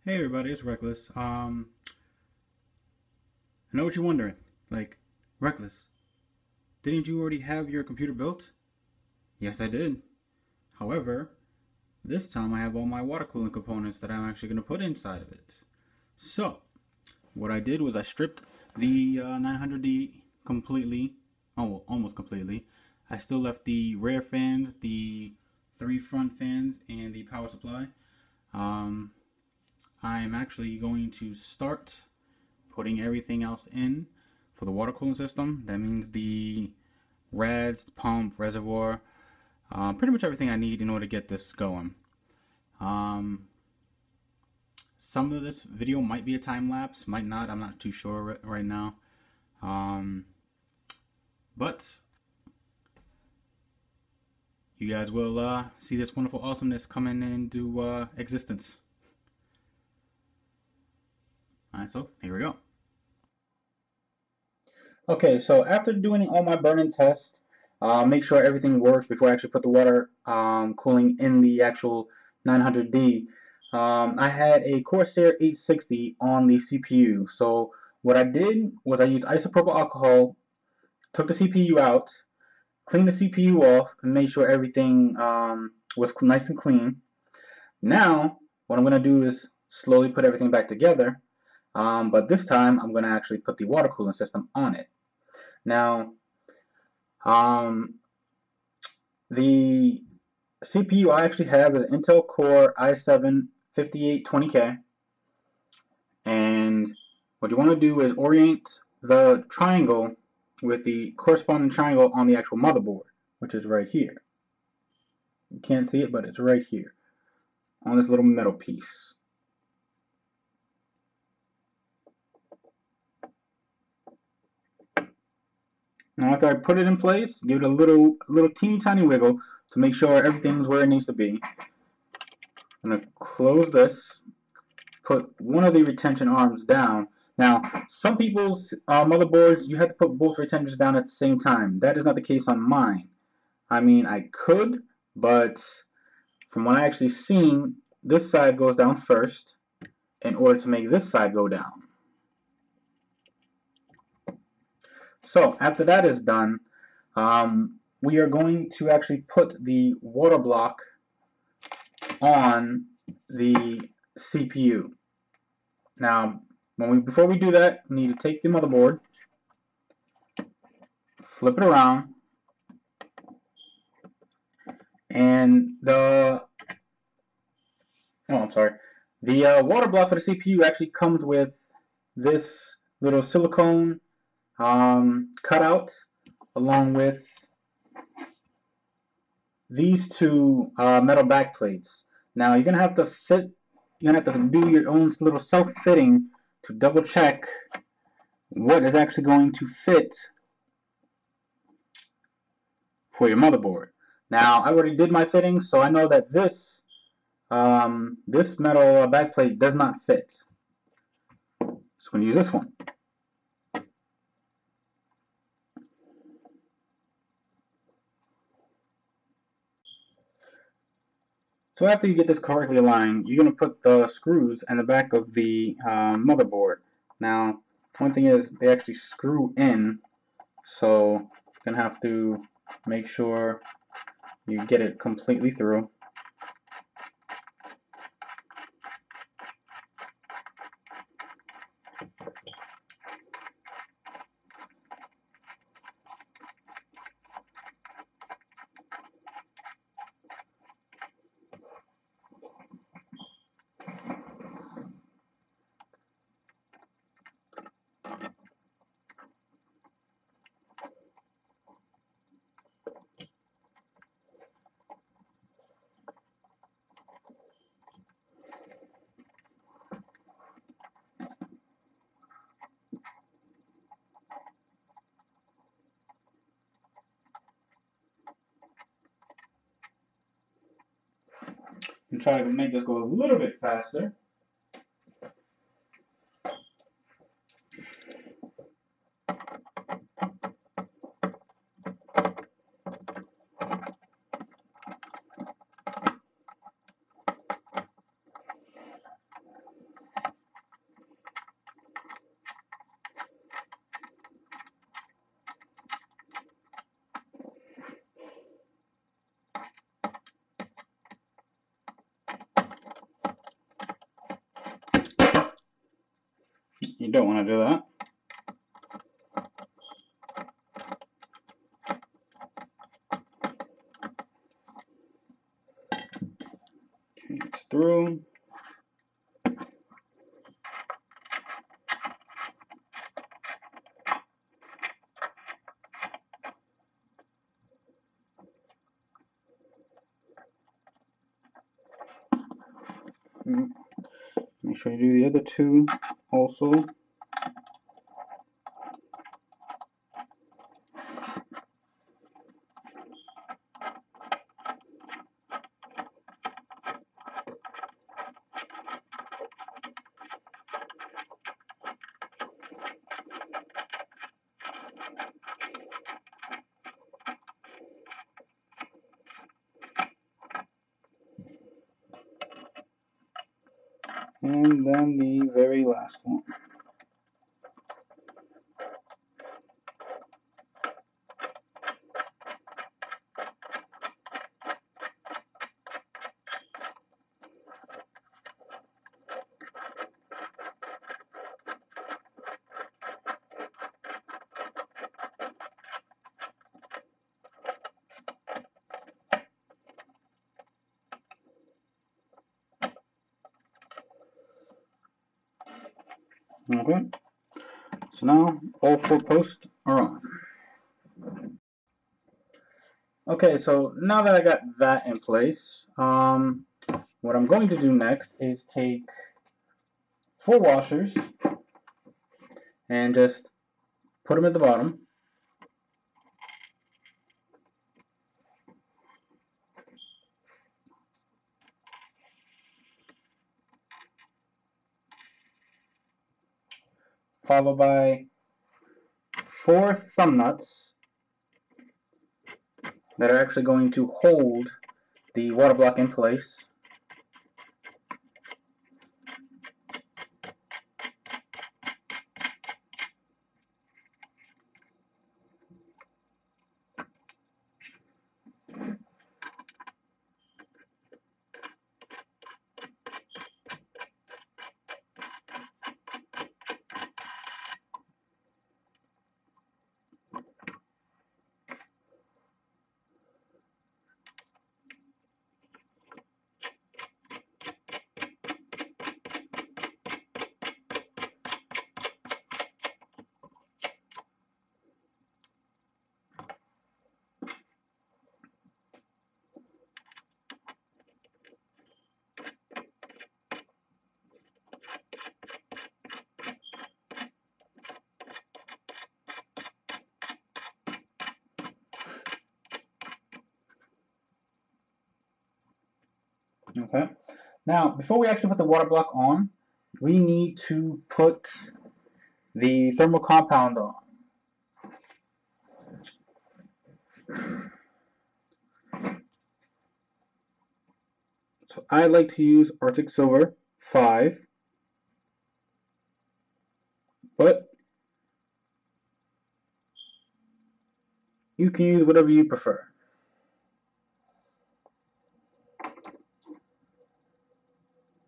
Hey everybody, it's Reckless. I know what you're wondering. Like, Reckless, didn't you already have your computer built? Yes, I did. However, this time I have all my water cooling components that I'm actually going to put inside of it. So, what I did was I stripped the 900D completely, oh, almost completely. I still left the rear fans, the 3 front fans, and the power supply. Um, I'm actually going to start putting everything else in for the water cooling system. That means the rads, the pump, reservoir, pretty much everything I need in order to get this going. Some of this video might be a time lapse, might not. I'm not too sure right now. But you guys will see this wonderful awesomeness coming into existence. Alright, so here we go. Okay, so after doing all my burn-in tests, make sure everything works before I actually put the water cooling in the actual 900D. I had a Corsair 860 on the CPU. So what I did was I used isopropyl alcohol, took the CPU out, cleaned the CPU off, and made sure everything was nice and clean. Now, what I'm going to do is slowly put everything back together, but this time I'm going to actually put the water cooling system on it. Now, the CPU I actually have is an Intel Core i7-5820K, and what you want to do is orient the triangle with the corresponding triangle on the actual motherboard, which is right here. You can't see it, but it's right here on this little metal piece. Now after I put it in place, give it a little teeny tiny wiggle to make sure everything's where it needs to be. I'm going to close this, put one of the retention arms down. Now, some people's motherboards, you have to put both retentions down at the same time. That is not the case on mine. I mean, I could, but from what I actually seen, this side goes down first in order to make this side go down. So after that is done, we are going to actually put the water block on the CPU. Now, before we do that, we need to take the motherboard, flip it around, and the water block for the CPU actually comes with this little silicone cutout, along with these two metal back plates. Now you're gonna have to do your own little self-fitting to double check what is actually going to fit for your motherboard. Now I already did my fitting, so I know that this metal backplate does not fit. So I'm going to use this one. So after you get this correctly aligned, you're going to put the screws in the back of the motherboard. Now, one thing is they actually screw in, so you're going to have to make sure you get it completely through. And try to make this go a little bit faster. You don't want to do that. Okay, it's through. Make sure you do the other two also. And then the very last one. Okay, so now all 4 posts are on. Okay, so now that I got that in place, what I'm going to do next is take 4 washers and just put them at the bottom. Followed by 4 thumb nuts that are actually going to hold the water block in place. Okay. Now, before we actually put the water block on, we need to put the thermal compound on. So I like to use Arctic Silver 5, but you can use whatever you prefer.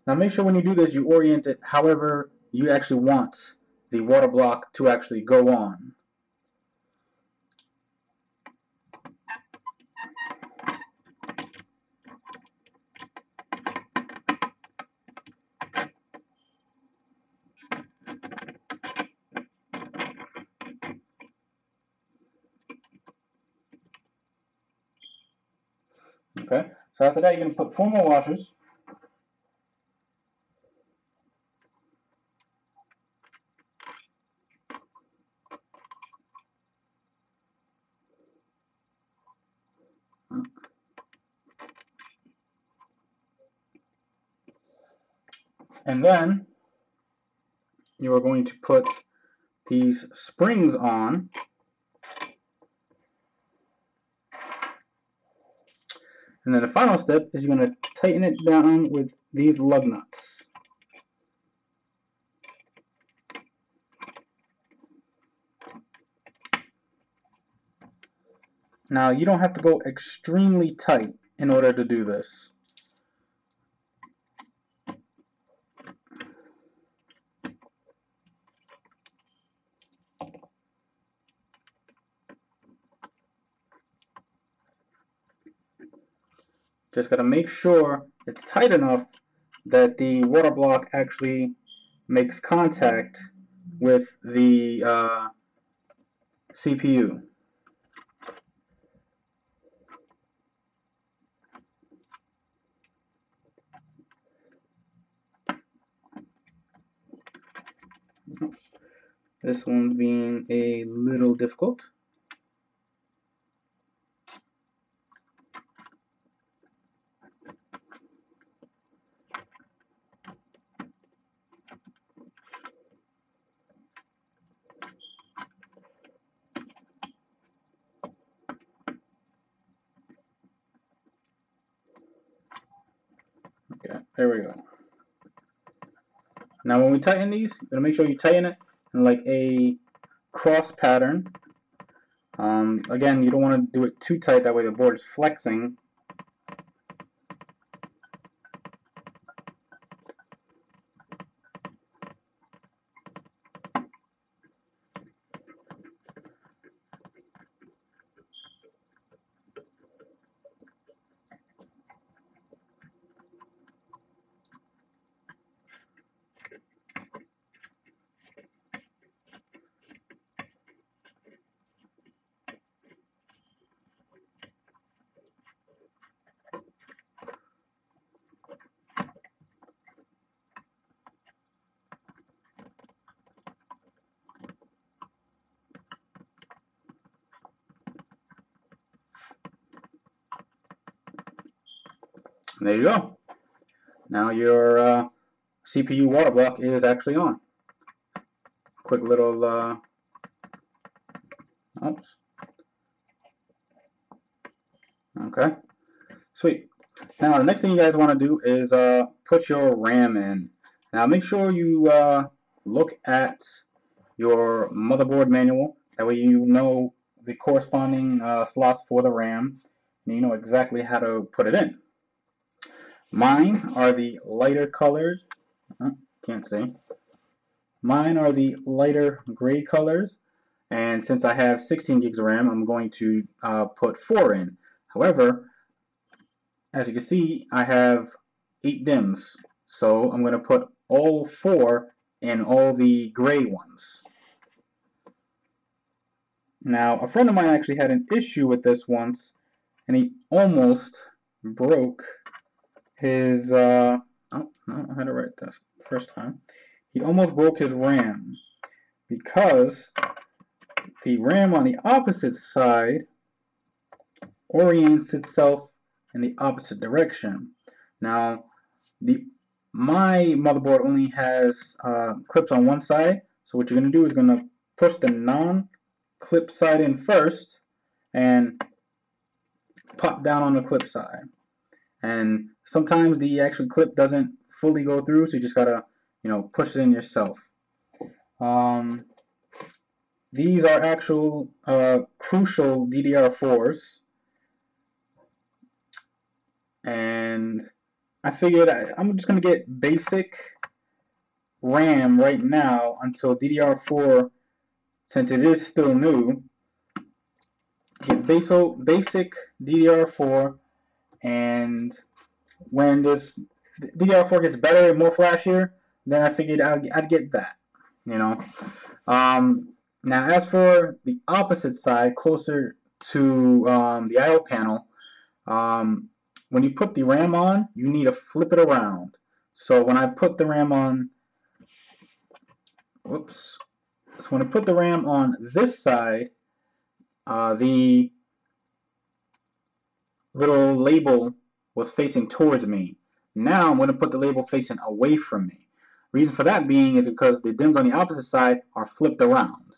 Now make sure when you do this, you orient it however you actually want the water block to actually go on. Okay, so after that, you're going to put 4 more washers. And then you are going to put these springs on. And then the final step is you're going to tighten it down with these lug nuts. Now you don't have to go extremely tight in order to do this. Just got to make sure it's tight enough that the water block actually makes contact with the CPU. Oops. This one's being a little difficult. Okay, there we go. Now when we tighten these, you gotta make sure you tighten it in like a cross pattern. Again, you don't want to do it too tight, that way the board is flexing. And there you go. Now your CPU water block is actually on. Quick little oops. Okay, sweet. Now the next thing you guys want to do is put your RAM in. Now make sure you look at your motherboard manual. That way you know the corresponding slots for the RAM, and you know exactly how to put it in. Mine are the lighter colored. Can't see. Mine are the lighter gray colors, and since I have 16 gigs of RAM, I'm going to put 4 in. However, as you can see, I have 8 DIMMs, so I'm going to put all 4 in all the gray ones. Now, a friend of mine actually had an issue with this once, and he almost broke his, oh, no, I had to write this first time. He almost broke his RAM because the RAM on the opposite side orients itself in the opposite direction. Now, my motherboard only has clips on one side, so what you're going to do is going to push the non-clip side in first and pop down on the clip side. And sometimes the actual clip doesn't fully go through, so you just gotta, push it in yourself. These are actual crucial DDR4s, and I figured I'm just gonna get basic RAM right now until DDR4, since it is still new. Get basic DDR4, and when this DDR4 gets better and more flashier, then I figured I'd get that. Now as for the opposite side, closer to the I/O panel, when you put the RAM on, you need to flip it around. So when I put the RAM on, whoops. So when I put the RAM on this side, the little label was facing towards me. Now I'm going to put the label facing away from me. Reason for that being is because the DIMMs on the opposite side are flipped around.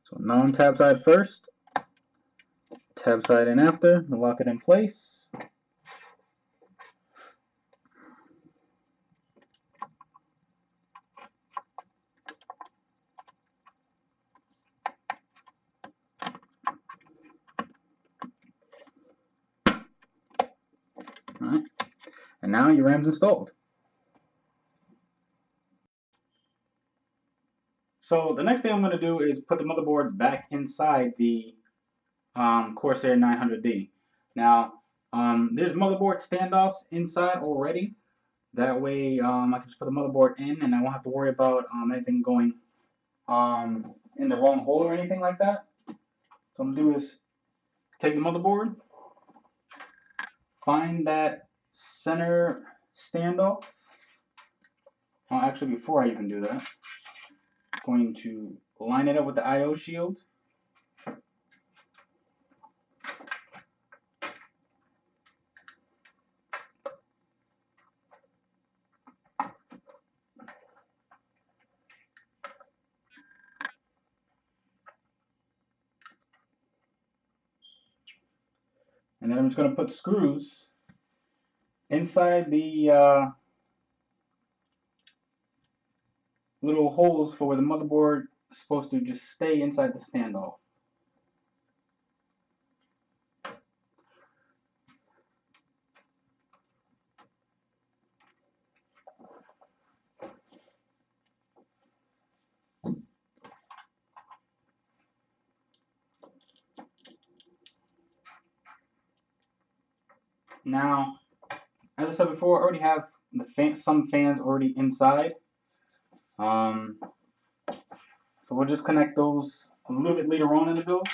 So non-tab side first, tab side in after, lock it in place. Alright, and now your RAM's installed. So the next thing I'm going to do is put the motherboard back inside the Corsair 900D. Now, there's motherboard standoffs inside already. That way, I can just put the motherboard in, and I won't have to worry about anything going in the wrong hole or anything like that. So what I'm going to do is take the motherboard, find that center standoff. Well, actually, before I even do that, I'm going to line it up with the I/O shield. And then I'm just going to put screws inside the little holes for where the motherboard is supposed to just stay inside the standoff. Now, as I said before, I already have some fans already inside. So we'll just connect those a little bit later on in the build.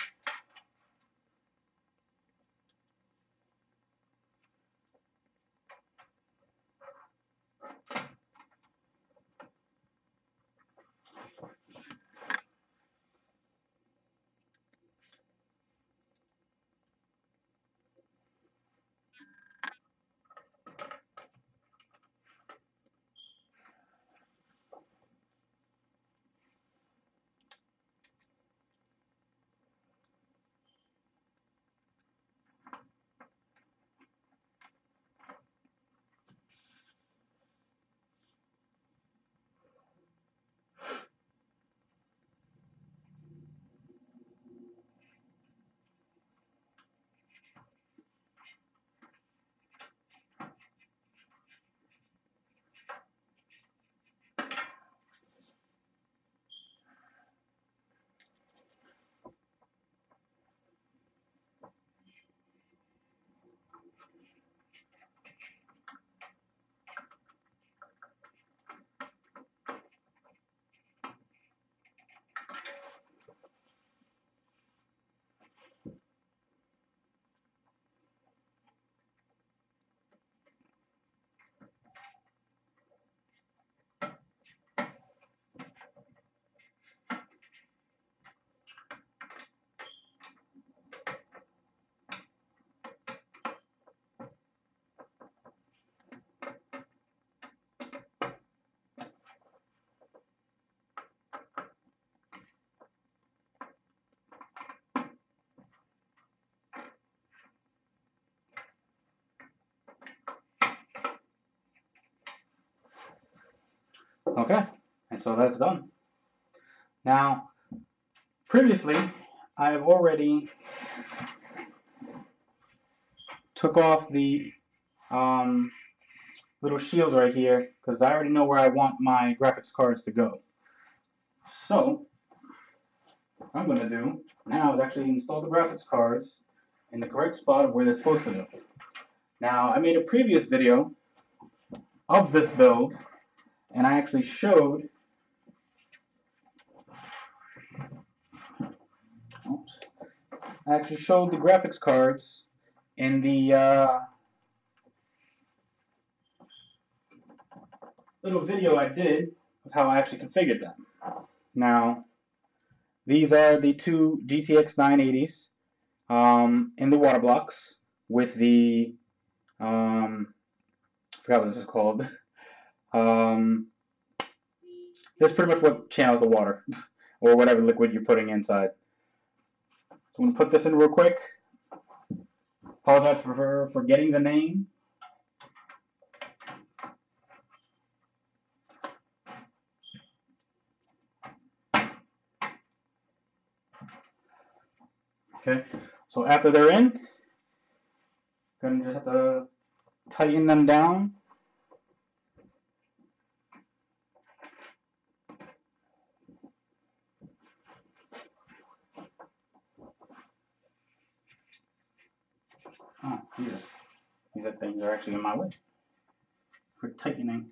Okay, and so that's done. Now, previously, I've already took off the little shields right here because I already know where I want my graphics cards to go. So, what I'm going to do now is actually install the graphics cards in the correct spot of where they're supposed to go. Now, I made a previous video of this build, and I actually showed the graphics cards in the little video I did of how I actually configured them. Now, these are the two GTX 980s in the water blocks with the I forgot what this is called. This is pretty much what channels the water or whatever liquid you're putting inside. So I'm going to put this in real quick. Apologize for forgetting the name. Okay, so after they're in, going to just have to tighten them down. Oh, Jesus. These things are actually in my way for tightening.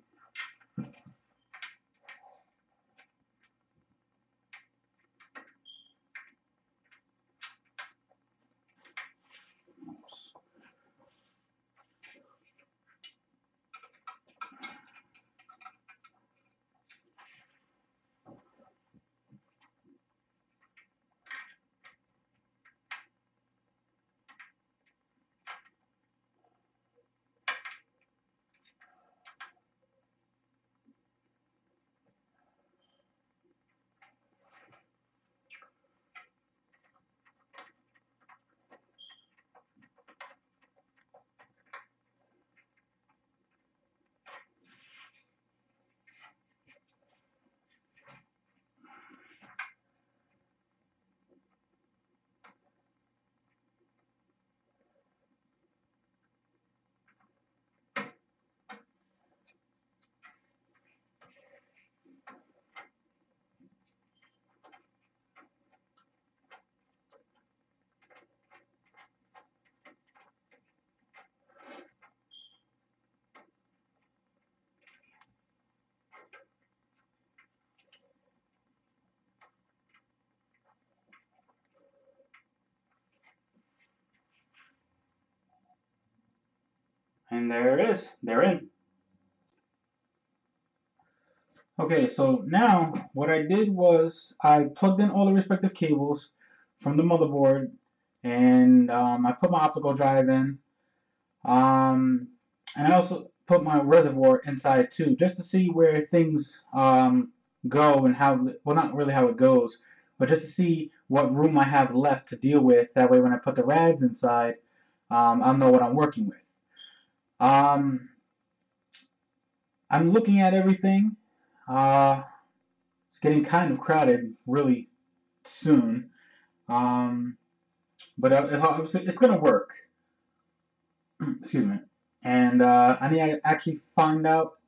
And there it is. They're in. Okay, so now what I did was I plugged in all the respective cables from the motherboard, and I put my optical drive in, and I also put my reservoir inside too, just to see where things go and how, well, not really how it goes, but just to see what room I have left to deal with. That way when I put the rads inside, I'll know what I'm working with. I'm looking at everything. It's getting kind of crowded really soon, but it's going to work. Excuse me. And I need to actually find out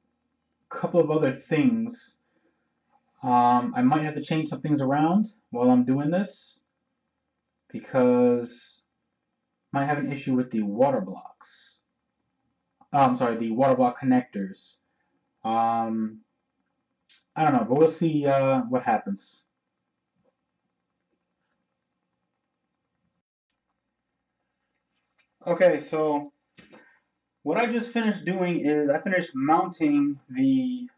a couple of other things. I might have to change some things around while I'm doing this, because I might have an issue with the water blocks. I'm sorry, the water block connectors. I don't know, but we'll see what happens. Okay, so what I just finished doing is I finished mounting the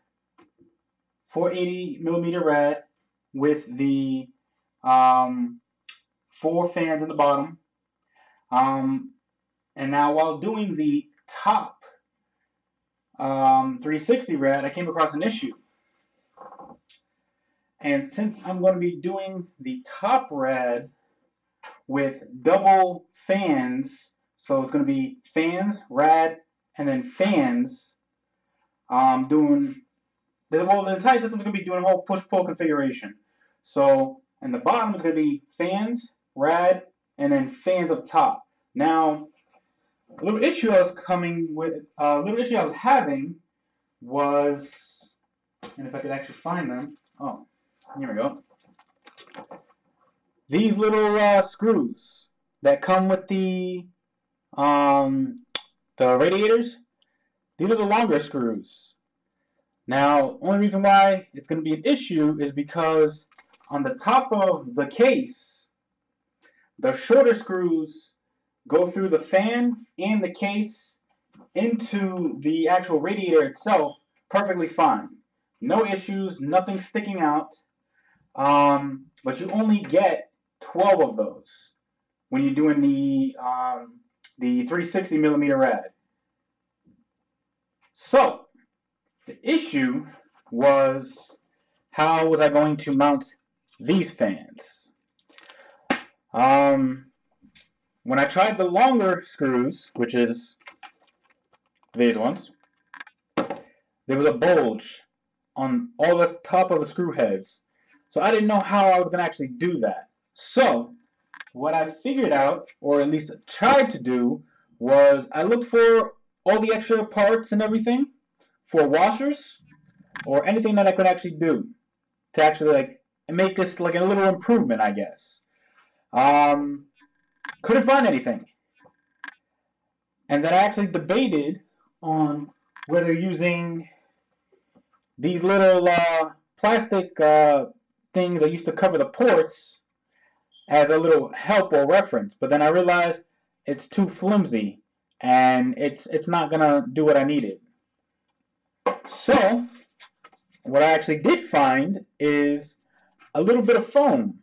480mm rad with the 4 fans in the bottom. And now while doing the top 360 rad, I came across an issue. And since I'm going to be doing the top rad with double fans, so it's going to be fans, rad, and then fans, doing, well, the entire system is going to be doing a whole push-pull configuration. So, and the bottom is going to be fans, rad, and then fans up top. Now, a little issue I was having was, and if I could actually find them, oh, here we go. These little screws that come with the radiators, these are the longer screws. Now, only reason why it's going to be an issue is because on the top of the case, the shorter screws go through the fan and the case into the actual radiator itself perfectly fine. No issues, nothing sticking out. But you only get 12 of those when you're doing the 360mm rad. So the issue was, how was I going to mount these fans? When I tried the longer screws, which is these ones, there was a bulge on all the top of the screw heads. So I didn't know how I was going to actually do that. So what I figured out, or at least tried to do, was I looked for all the extra parts and everything for washers or anything that I could actually do to actually like make this like a little improvement, I guess. Couldn't find anything. And then I actually debated on whether using these little plastic things that used to cover the ports as a little help or reference. But then I realized it's too flimsy and it's not gonna do what I needed. So what I actually did find is a little bit of foam,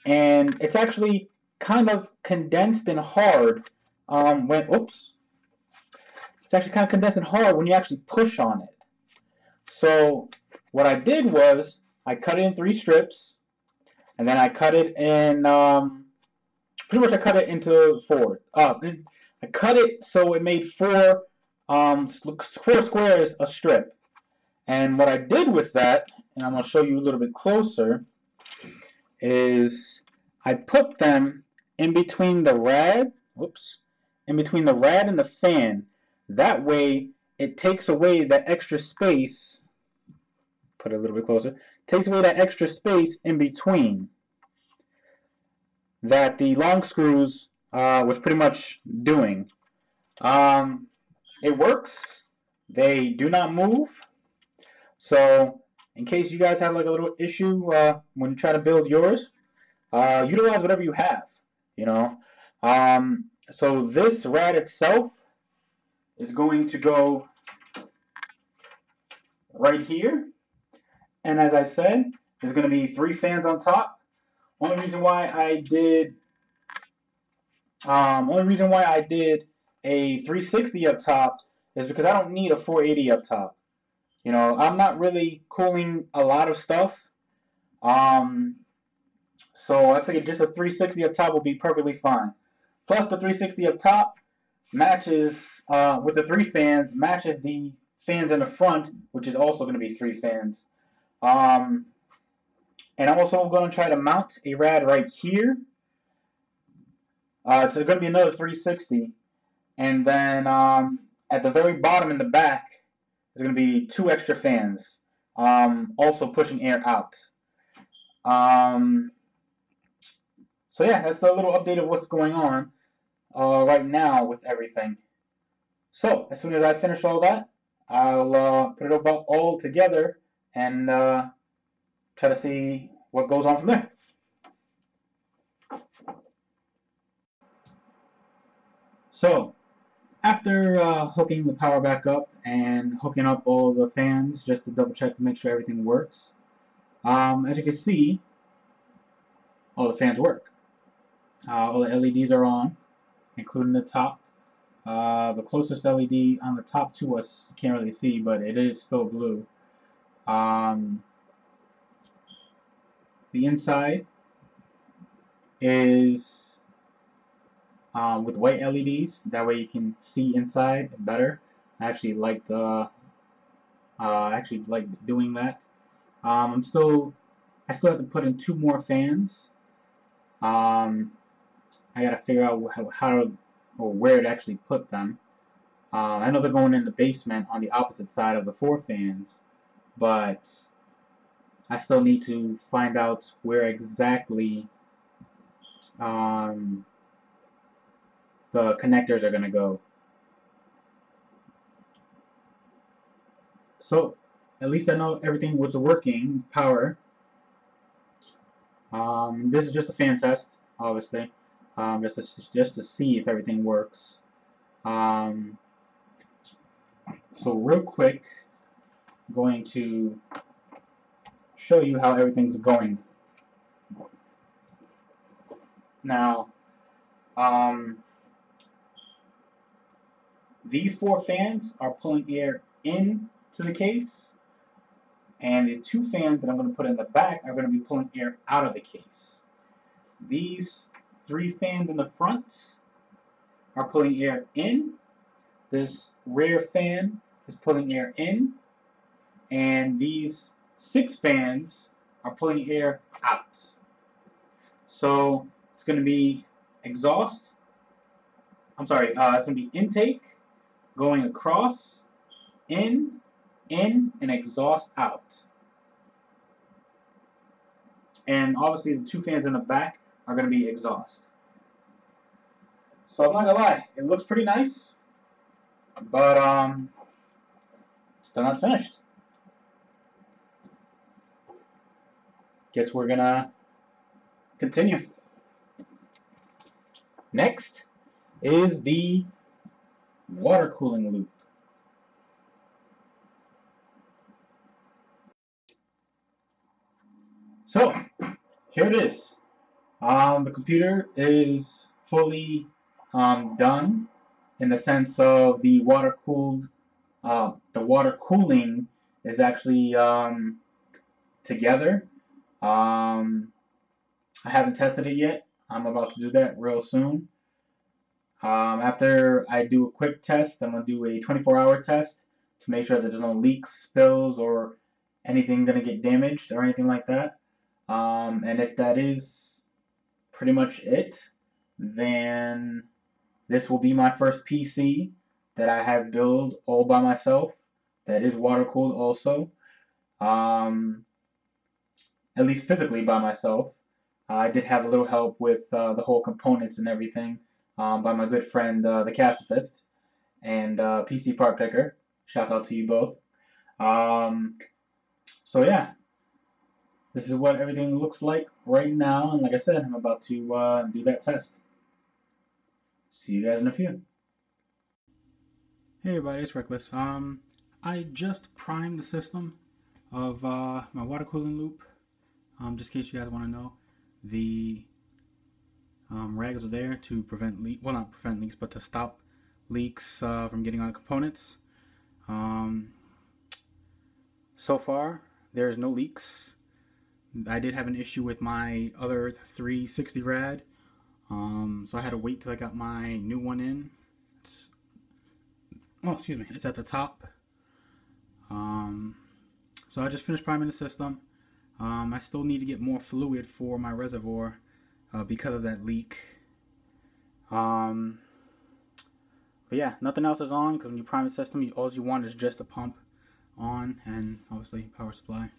and it's actually kind of condensed and hard it's actually kind of condensed and hard when you actually push on it. So what I did was I cut it in 3 strips, and then I cut it in pretty much I cut it into 4. I cut it so it made 4 squares a strip. And what I did with that, and I'm going to show you a little bit closer, is I put them in between the rad, in between the rad and the fan. That way it takes away that extra space, put it a little bit closer, takes away that extra space in between that the long screws was pretty much doing. It works. They do not move. So in case you guys have like a little issue when you try to build yours, utilize whatever you have, you know. So this rad itself is going to go right here, and as I said, there's going to be 3 fans on top. Only reason why I did a 360 up top is because I don't need a 480 up top. You know, I'm not really cooling a lot of stuff. So I figured just a 360 up top will be perfectly fine. Plus the 360 up top matches, with the 3 fans, matches the fans in the front, which is also going to be 3 fans. And I'm also going to try to mount a rad right here. It's going to be another 360. And then at the very bottom in the back, there's going to be 2 extra fans, also pushing air out. So yeah, that's the little update of what's going on right now with everything. So as soon as I finish all that, I'll put it all together and try to see what goes on from there. So after hooking the power back up and hooking up all the fans just to double check to make sure everything works, as you can see, all the fans work. All the LEDs are on, including the top. The closest LED on the top to us you can't really see, but it is still blue. The inside is with white LEDs. That way you can see inside better. I actually like doing that. I still have to put in 2 more fans. I gotta figure out how or where to actually put them. I know they're going in the basement on the opposite side of the 4 fans, but I still need to find out where exactly the connectors are gonna go. So at least I know everything was working. Power. This is just a fan test, obviously, just to see if everything works. So real quick, I'm going to show you how everything's going. Now, these 4 fans are pulling air into the case, and the 2 fans that I'm going to put in the back are going to be pulling air out of the case. These 3 fans in the front are pulling air in. This rear fan is pulling air in, and these 6 fans are pulling air out. So it's going to be exhaust. It's going to be intake going across, in, and exhaust out. And obviously the 2 fans in the back are going to be exhaust. So I'm not gonna lie, it looks pretty nice, but still not finished. Guess we're gonna continue. Next is the water cooling loop. So here it is. The computer is fully done in the sense of the water cooled. The water cooling is actually together. I haven't tested it yet. I'm about to do that real soon. After I do a quick test, I'm going to do a 24-hour test to make sure that there's no leaks, spills, or anything going to get damaged or anything like that. And if that is pretty much it, then this will be my first PC that I have built all by myself. That is water cooled also. At least physically by myself. I did have a little help with the whole components and everything by my good friend, the Casifist, and PC Part Picker. Shouts out to you both. So yeah, this is what everything looks like right now, and like I said, I'm about to do that test. See you guys in a few. Hey everybody, it's Reckless. I just primed the system of my water cooling loop. Just in case you guys want to know, the rags are there to prevent leaks. Well, not prevent leaks, but to stop leaks from getting on components. So far, there's no leaks. I did have an issue with my other 360 rad, so I had to wait till I got my new one in. Excuse me, it's at the top. So I just finished priming the system. I still need to get more fluid for my reservoir because of that leak. But yeah, nothing else is on because when you prime the system, all you want is just the pump on and obviously power supply.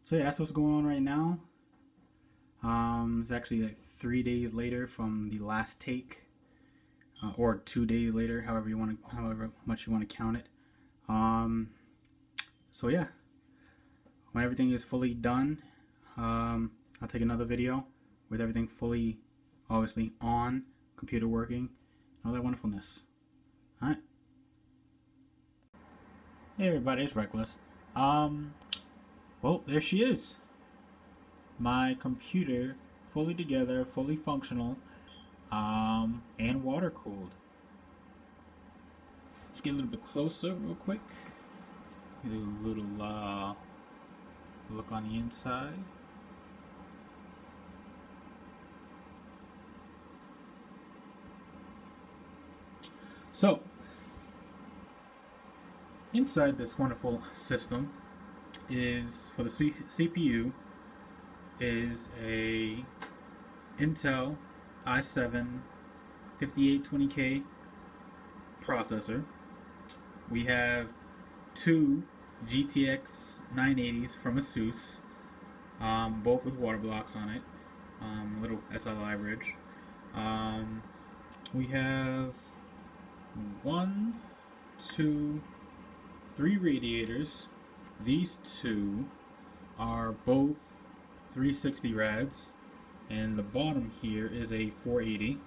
So yeah, that's what's going on right now. It's actually like 3 days later from the last take, or 2 days later, however much you want to count it. So yeah, when everything is fully done, I'll take another video with everything fully, obviously on, computer working, all that wonderfulness. Alright. Hey everybody, it's Reckless. Well, there she is. My computer, fully together, fully functional, and water cooled. Let's get a little bit closer real quick. Get a little look on the inside. So, inside this wonderful system is, for the CPU, is a Intel i7 5820K processor. We have two GTX 980s from ASUS, both with water blocks on it, little SLI bridge. We have 1, 2, 3 radiators. These two are both 360 rads, and the bottom here is a 480.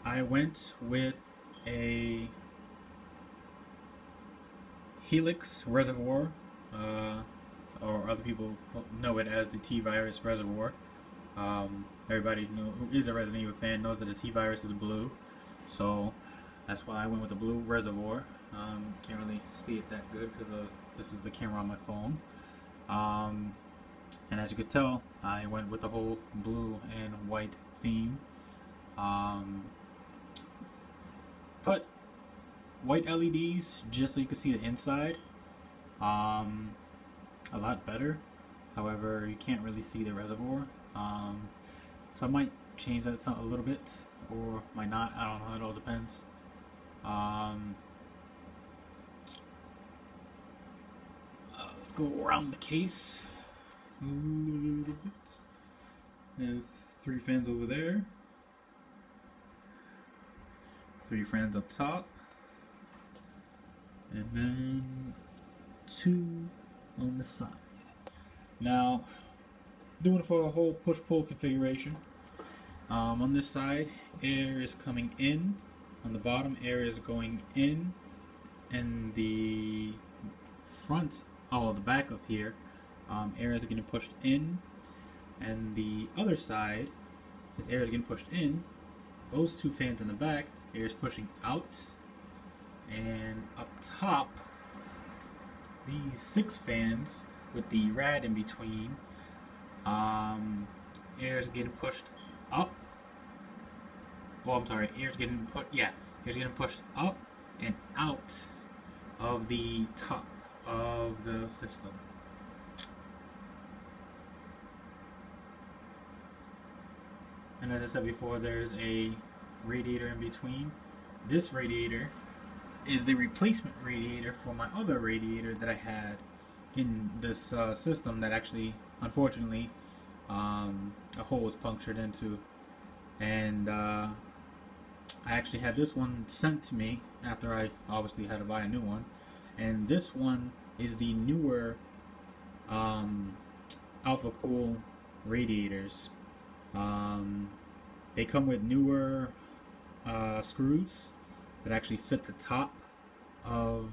I went with a Helix reservoir, or other people know it as the T-Virus reservoir. Everybody who is a Resident Evil fan knows that the T-Virus is blue, so that's why I went with the blue reservoir. Can't really see it that good because this is the camera on my phone. And as you could tell, I went with the whole blue and white theme. Put white LEDs just so you can see the inside. A lot better. However, you can't really see the reservoir. So I might change that a little bit, or might not. I don't know. It all depends. Let's go around the case. a little bit. I have 3 fans over there, 3 fans up top, and then 2 on the side. Now, doing it for a whole push-pull configuration. On this side, air is coming in. On the bottom, air is going in, and the front, the back up here, air is getting pushed in, and the other side, since air is getting pushed in, those 2 fans in the back, air is pushing out, and up top, these 6 fans with the rad in between, air is getting pushed up. Well, I'm sorry, air is getting pushed up and out of the top of the system. And as I said before, there's a radiator in between. This radiator is the replacement radiator for my other radiator that I had in this system that actually, unfortunately, a hole was punctured into. And I actually had this one sent to me after I obviously had to buy a new one. And this one is the newer Watercooled radiators. They come with newer screws that actually fit the top of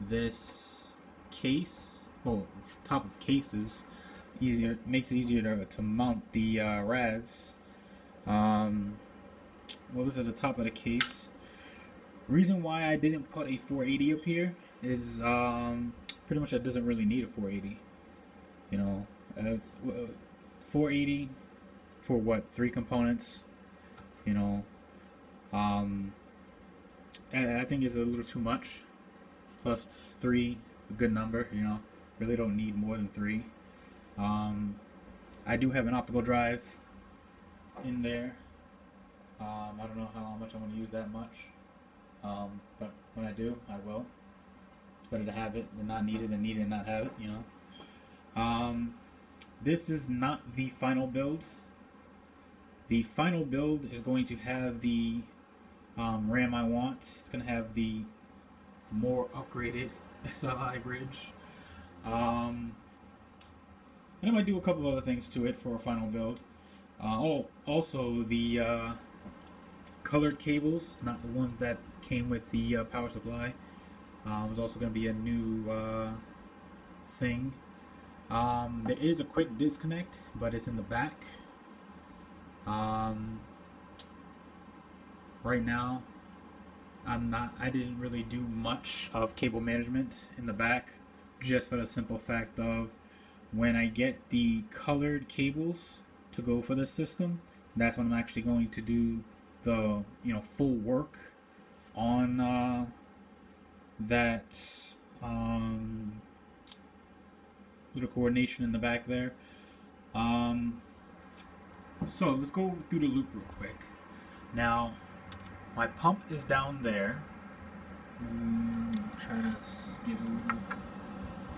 this case. Well, top of cases. Makes it easier to mount the rads. Well, this is the top of the case. Reason why I didn't put a 480 up here is pretty much it doesn't really need a 480. You know, it's 480 for what, 3 components. You know, I think it's a little too much. Plus 3, a good number. You know, really don't need more than 3. I do have an optical drive in there. I don't know how much I'm going to use that much. But when I do, I will. It's better to have it than not need it, and need it and not have it, you know. This is not the final build. The final build is going to have the RAM I want. It's going to have the more upgraded SLI bridge. And I might do a couple of other things to it for a final build. Also the colored cables, not the ones that came with the power supply. There's also going to be a new thing. There is a quick disconnect, but it's in the back. Right now, I didn't really do much of cable management in the back, just for the simple fact of when I get the colored cables to go for this system, that's when I'm actually going to do the full work on that little coordination in the back there. So let's go through the loop real quick. Now, my pump is down there. Try to get a little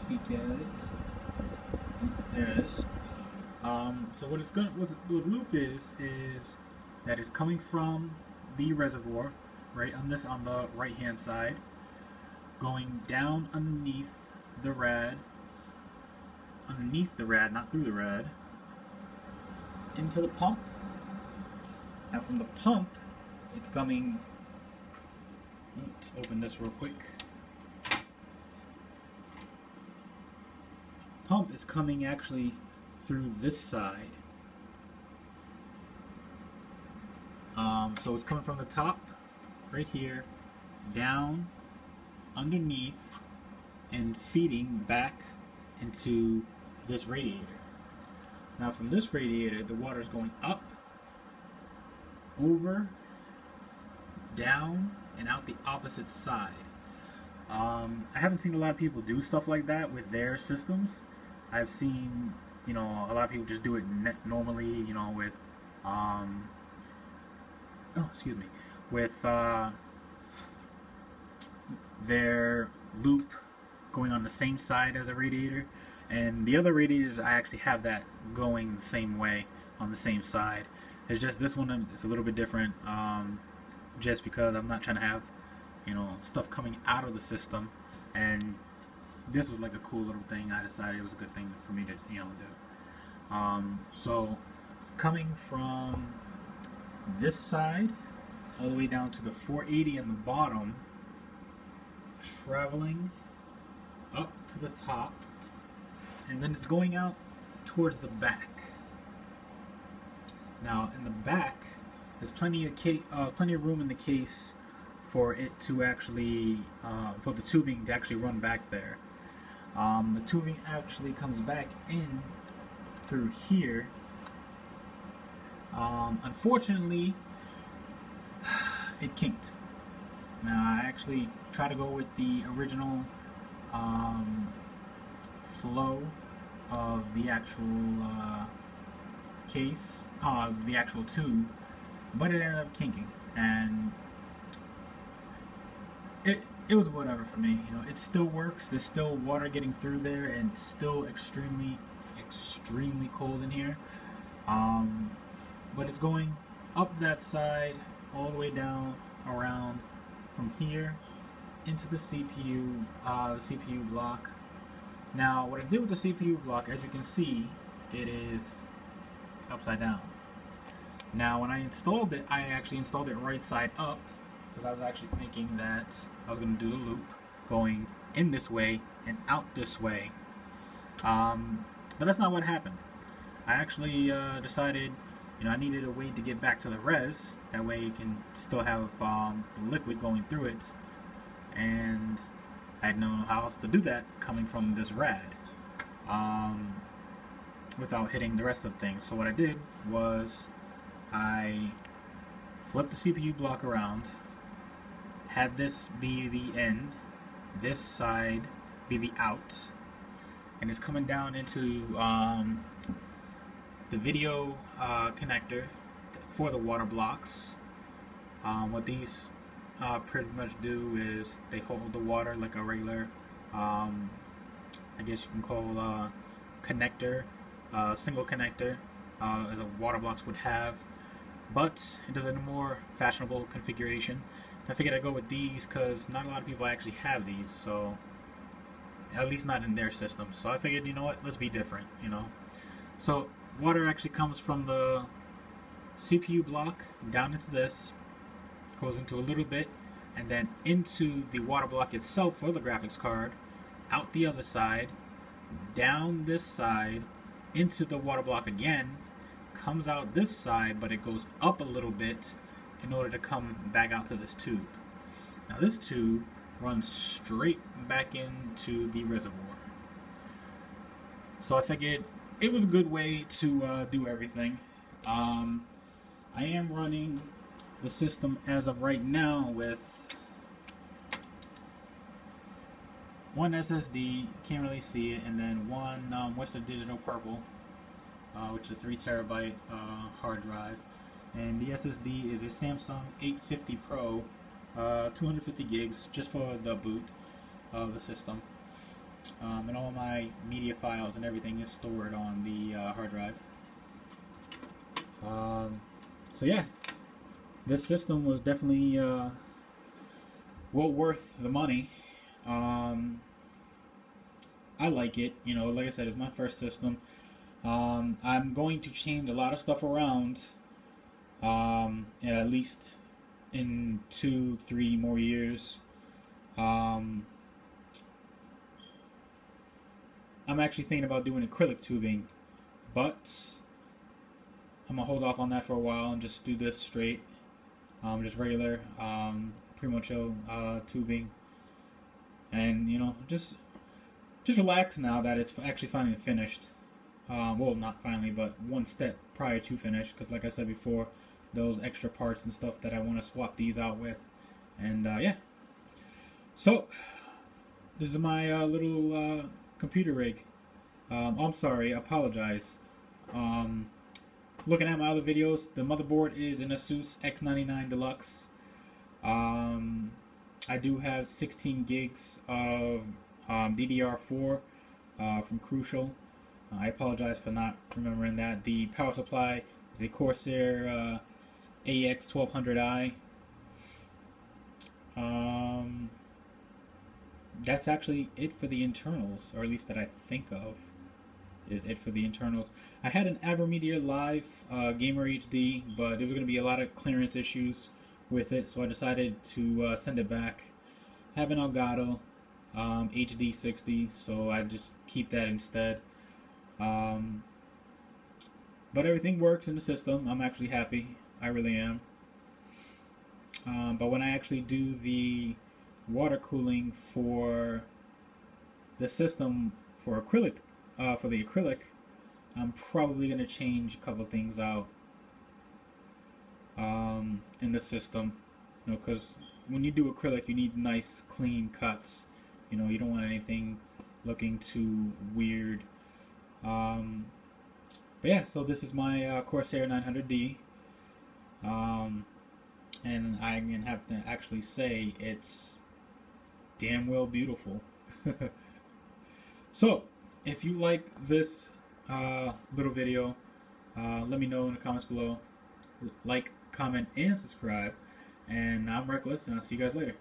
peek at it. There it is. So what the loop is that it's coming from the reservoir, right on the right hand side, going down underneath the rad, not through the rad, into the pump. Now from the pump, it's coming. Let's open this real quick. Pump is coming actually through this side. So it's coming from the top, right here, down, underneath, and feeding back into this radiator. Now from this radiator, the water is going up, over, down, and out the opposite side. I haven't seen a lot of people do stuff like that with their systems. I've seen, a lot of people just do it normally, with, with their loop going on the same side as a radiator, And the other radiators, I actually have that going the same way on the same side. It's just this one is a little bit different, just because I'm not trying to have, stuff coming out of the system. And this was like a cool little thing. I decided it was a good thing for me to, do. So it's coming from this side all the way down to the 480 in the bottom, traveling up to the top, and then it's going out towards the back. Now in the back, there's plenty of room in the case for it to actually, for the tubing to actually run back there. The tubing actually comes back in through here. Unfortunately, it kinked. Now I actually try to go with the original flow of the actual case, the actual tube, but it ended up kinking, and it was whatever for me. It still works. There's still water getting through there, and it's still extremely cold in here. But it's going up that side all the way down around from here into the CPU block. Now what I did with the CPU block, as you can see, it is upside down. Now when I installed it, I actually installed it right side up, because I was actually thinking that I was going to do the loop going in this way and out this way. But that's not what happened. I actually decided I needed a way to get back to the res. That way you can still have the liquid going through it. And I had no how else to do that coming from this rad without hitting the rest of the things. So what I did was I flipped the CPU block around, had this be the in, this side be the out, and it's coming down into the video connector for the water blocks. What these pretty much do is they hold the water like a regular, I guess you can call connector, single connector, as a water blocks would have, but it does it in a more fashionable configuration. I figured I'd go with these because not a lot of people actually have these, so at least not in their system. So I figured, let's be different, So water actually comes from the CPU block down into this, goes into a little bit, and then into the water block itself for the graphics card, out the other side, down this side, into the water block again, comes out this side, but it goes up a little bit in order to come back out to this tube. Now this tube runs straight back into the reservoir. So I figured it was a good way to do everything. I am running the system as of right now with one SSD, can't really see it, and then one Western Digital Purple, which is a 3 terabyte hard drive. And the SSD is a Samsung 850 Pro, 250 gigs, just for the boot of the system. And all my media files and everything is stored on the hard drive. So yeah, this system was definitely well worth the money. I like it. Like I said, it's my first system. I'm going to change a lot of stuff around, at least in 2-3 more years. I'm actually thinking about doing acrylic tubing, but I'm gonna hold off on that for a while and just do this straight, just regular Primocho tubing, and just relax now that it's actually finally finished. Well, not finally, but one step prior to finish, because like I said before, those extra parts and stuff that I want to swap these out with. And yeah, so this is my little computer rig. I'm sorry, I apologize. Looking at my other videos, the motherboard is an ASUS X-99 Deluxe. I do have 16 gigs of DDR4 from Crucial. I apologize for not remembering that. The power supply is a Corsair AX-1200i. That's actually it for the internals, or at least that I think of is it for the internals. I had an Avermedia Live Gamer HD, but there was going to be a lot of clearance issues with it, so I decided to send it back. I have an Elgato HD 60, so I just keep that instead. But everything works in the system. I'm actually happy. I really am. But when I actually do the water cooling for the system for acrylic, for the acrylic, I'm probably going to change a couple things out in the system. You know, because when you do acrylic, you need nice, clean cuts. You know, you don't want anything looking too weird. But yeah, so this is my Corsair 900D. And I'm going to have to actually say it's damn well beautiful. So, if you like this little video, let me know in the comments below. Like, comment, and subscribe. And I'm Reckless, and I'll see you guys later.